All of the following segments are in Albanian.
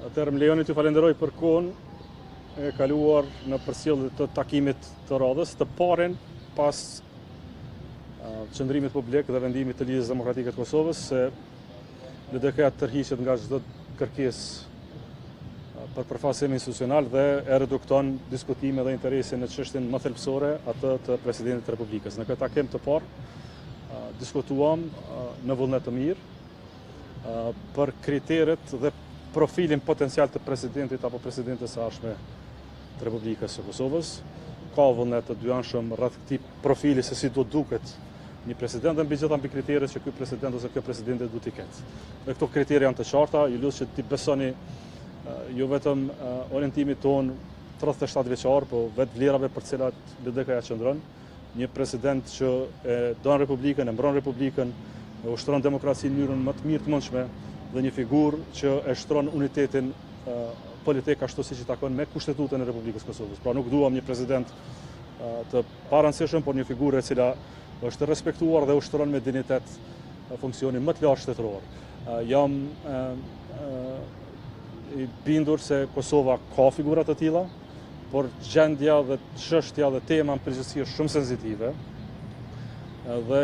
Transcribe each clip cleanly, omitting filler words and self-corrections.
Atëherë më lejoni t'ju falenderoj për kohën e kaluar në përsjellje të takimit të radhës, të parin pas qëndrimit publik dhe vendimit të Lidhjes Demokratike të Kosovës se LDK-ja tërhiqet nga çdo kërkesë për përfaqësim institucional dhe e redukton diskutimin dhe interesin në çështjen më thelbësore, atë të Presidentit të Republikës. Në këtë takim të parë diskutuam në vullnet të mirë për kriteret dhe profilin potencial të presidentit apo presidentes së ardhshme të Republikës së Kosovës. Ka vullnet të dyanshëm rreth këtij profili se si do duket një president dhe mbi gjitha mbi kriteret që ky president ose kjo presidente duhet t'i ketë. Dhe këto kriteret janë të qarta, ju lutem që ti besoni jo vetëm orientimit ton 37 vjeçar, po vetë vlerave për të cilat LDK-ja qëndron, një president që e don Republikën, e mbron Republikën, e ushtron demokracinë në mënyrën më të mirë të mundshme dhe një figurë që e shtron unitetin politik ashtu siç i takon me Kushtetutën e Republikës së Kosovës. Pra nuk duam një president të parëndësishëm, por një figurë e cila është respektuar dhe ushtron me dinitet funksionin më të lartë shtetëror. Jam i bindur se Kosova ka figura të tilla, por gjendja dhe çështja dhe tema në përgjithësi është shumë sensitive dhe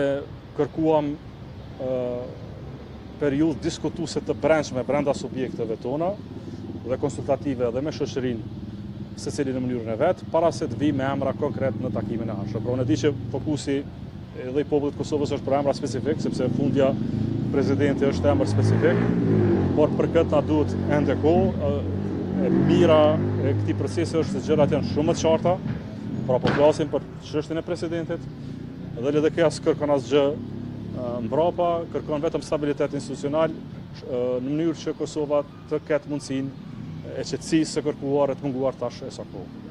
kërkuam periudhë diskutuese të brendshme brenda subjekteve tona dhe konsultative dhe me shoqërinë secili në mënyrën e vet, para se të vi me emra konkret në takimin e ardhshëm. Pra unë di që fokusi edhe i popullit të Kosovës është për emra specifik, sepse fundja presidenti është emër specifik, por për këtë na duhet ende kohë. E mira e këtij procesi është se gjërat janë shumë më të qarta, pra po flasim për çështjen e presidentit dhe LDK-ja s'kërkon asgjë mbrapa, kërkon vetëm stabilitet institucional në mënyrë që Kosova të ketë mundësinë e qetësisë së kërkuar e të munguar tash e sa kohë.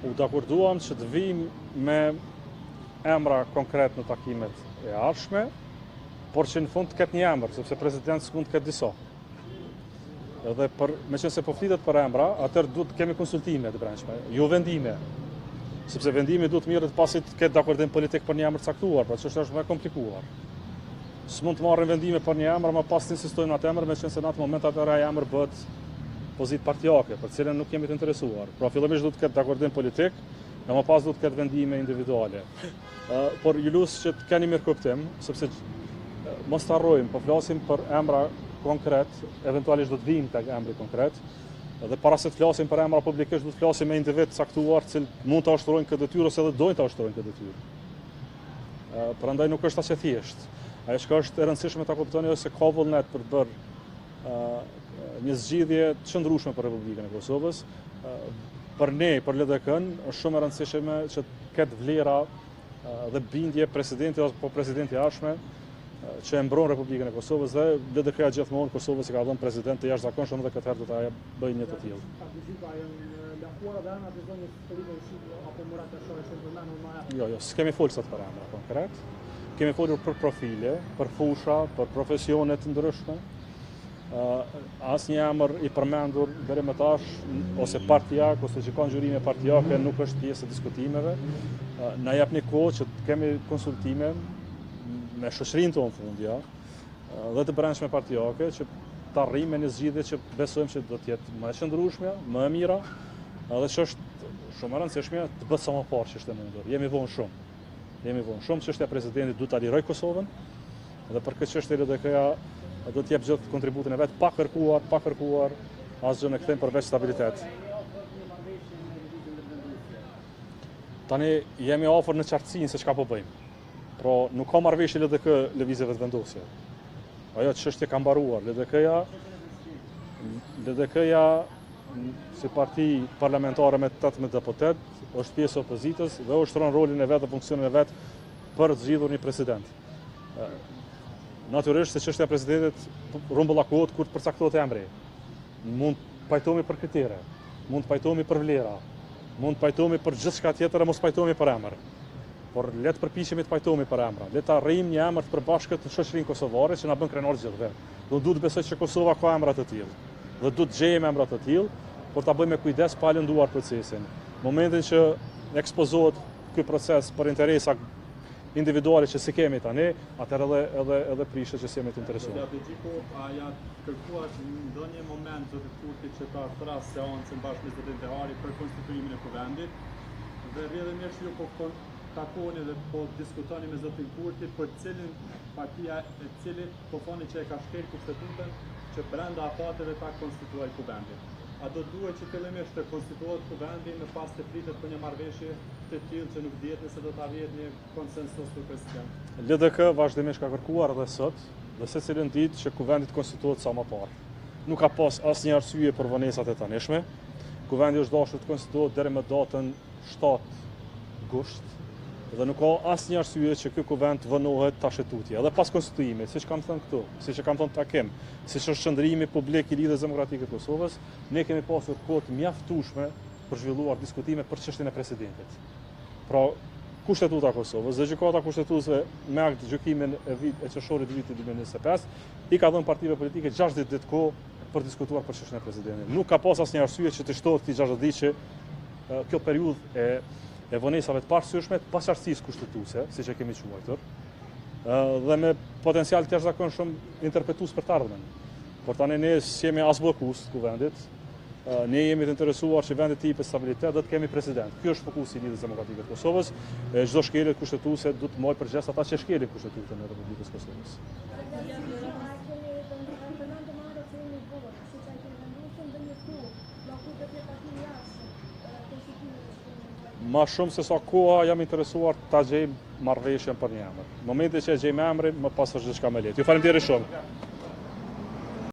U dakorduam që të vijmë me emra konkret në takimet e ardhshme, por që në fund të ketë një emër, sepse presidenti s'mund të ketë disa. Edhe meqense po flitet për emra, atëherë duhet të kemi konsultime të brendshme, jo vendime. Sepse vendimi duhet mirë të pasi të ketë dakordim politik për një emër caktuar, pra çështja është më e komplikuar. S'mund të marrim vendime për një emër, më pas të insistojmë në atë emër, meqense në atë moment atëherë ai emër bëhet pozitë partijake, për cilën nuk jemi të interesuar. Pra fillimisht duhet të ketë dakordim politik, dhe më pas duhet të ketë vendime individuale. Por ju lutem që të keni mirë kuptim, sepse mos të harrojmë, po flasim për emra konkret, eventualisht do të vijmë tek emri konkret, dhe para se të flasim për emra publikisht, do të flasim me individ caktuar, që mund ta ushtrojnë këtë detyrë ose edhe dojnë ta ushtrojnë këtë detyrë. Prandaj nuk është as e thjeshtë. Ajo që është e rëndësishme ta kuptoni është se ka vullnet për të bërë një zgjidhje të qëndrueshme për Republikën e Kosovës. Për ne, për LDK-n, është shumë e rëndësishme që të ketë vlera dhe bindje presidenti apo presidenti i ardhshme që e mbron Republikën e Kosovës dhe LDK-ja gjithmonë Kosovës i ka dhënë president të jashtëzakonshëm dhe këtë herë do ta bëjë një të tillë. Jo, s'kemi folur sot për emra konkret. Kemi folur për profile, për fusha, për profesione të ndryshme. Asnjë emër i përmendur deri më tash ose partijak ose që ka ngjyrime partijake nuk është pjesë e diskutimeve. Na japni kohë që të kemi konsultime me shoqërinë tonë fundja dhe të brendshme partijake që të arrijmë një zgjidhje që besojmë që do të jetë më e qëndrueshme, më e mira, dhe që është shumë e rëndësishme të bëhet sa më parë që është e mundur. Jemi vonë shumë çështja e presidentit duhet ta liroj Kosovën dhe për këtë çështje LDK-ja do të jep gjithë kontributin e vet pa kërkuar asgjë në këtë përveç stabilitet. Tani jemi afër në qartësinë se çka po bëjmë. Pra nuk ka marrëveshje LDK lëvizjeve të vendosje. Ajo çështje ka mbaruar. LDK-ja si parti parlamentare me 18 deputet është pjesë e opozitës dhe ushtron rolin e vet dhe funksionin e vet për të zgjidhur një president. Natyrisht se çështja e presidentit rrumbullakohet kur të përcaktohet emri. Mund pajtohemi për kritere, mund pajtohemi për vlera, Mund të pajtohemi për gjithçka tjetër e mos pajtohemi për emër. Por le të përpiqemi të pajtohemi për emra. Le të arrijmë një emër të përbashkët në shoqërinë kosovare që na bën krenar gjithëve. Do duhet të besoj që Kosova ka emra të tillë. Dhe duhet të gjejmë emra të tillë, por ta bëjmë me kujdes pa lënduar procesin. Momentin që ekspozohet ky proces për interesa individuale që si kemi tani, atëherë edhe prishet që si jemi të interesuar. A ja kërkuar në ndonjë moment zotit Kurti që ta thras seancën bashkë me zotin Dehari për konstituimin e kuvendit, dhe rrjedhë mirë që ju po takoni dhe po diskutoni me zotin Kurti për cilin partia e cili po thoni që e ka shkel kushtetutën që brenda apateve ta konstituoj kuvendit. A do duhet që fillimisht të konstituohet kuvendi në pas të pritet për një marrëveshje të tillë që nuk dihet nëse do të arrihet një konsensus për president? LDK vazhdimisht ka kërkuar edhe sot, dhe secilën ditë që kuvendi të konstituohet sa më parë. Nuk ka pas asnjë arsye për vonesat e tanishme. Kuvendi është dashur të konstituohet deri më datën 7 gusht, dhe nuk ka asnjë arsye që ky kuvend të vënohet tash tutje. Edhe pas konstituimit, siç kam thënë këtu, siç e kam thënë takim, siç është qëndrimi publik i Lidhjes Demokratike të Kosovës, ne kemi pasur kohë të mjaftueshme për zhvilluar diskutime për çështjen e presidentit. Pra, Kushtetuta e Kosovës dhe gjykata kushtetuese me akt gjykimin e qershorit vitit 2025 i ka dhënë partive politike 60 ditë kohë për diskutuar për çështjen e presidentit. Nuk ka pas asnjë arsye që të shtohet këtij 60 ditë që kjo periudhë e vonesave të parësyeshme të paqartësisë kushtetuese, siç e kemi quajtur, dhe me potencial të jashtëzakonshëm interpretues për të ardhmen. Por tani ne jemi as bllokues të kuvendit, ne jemi të interesuar që vendi të jepet stabilitet dhe të kemi president. Ky është fokusi i Lidhjes Demokratike të Kosovës. Çdo shkelje kushtetuese duhet të marrë përgjegjës ata që shkelin kushtetutën e Republikës Kosovës. Ma shumë se sa koha jam interesuar ta gjejmë marrëveshjen për një emër. Në momentin që e gjejmë emrin, më pas është diçka më lehtë. Ju faleminderit shumë.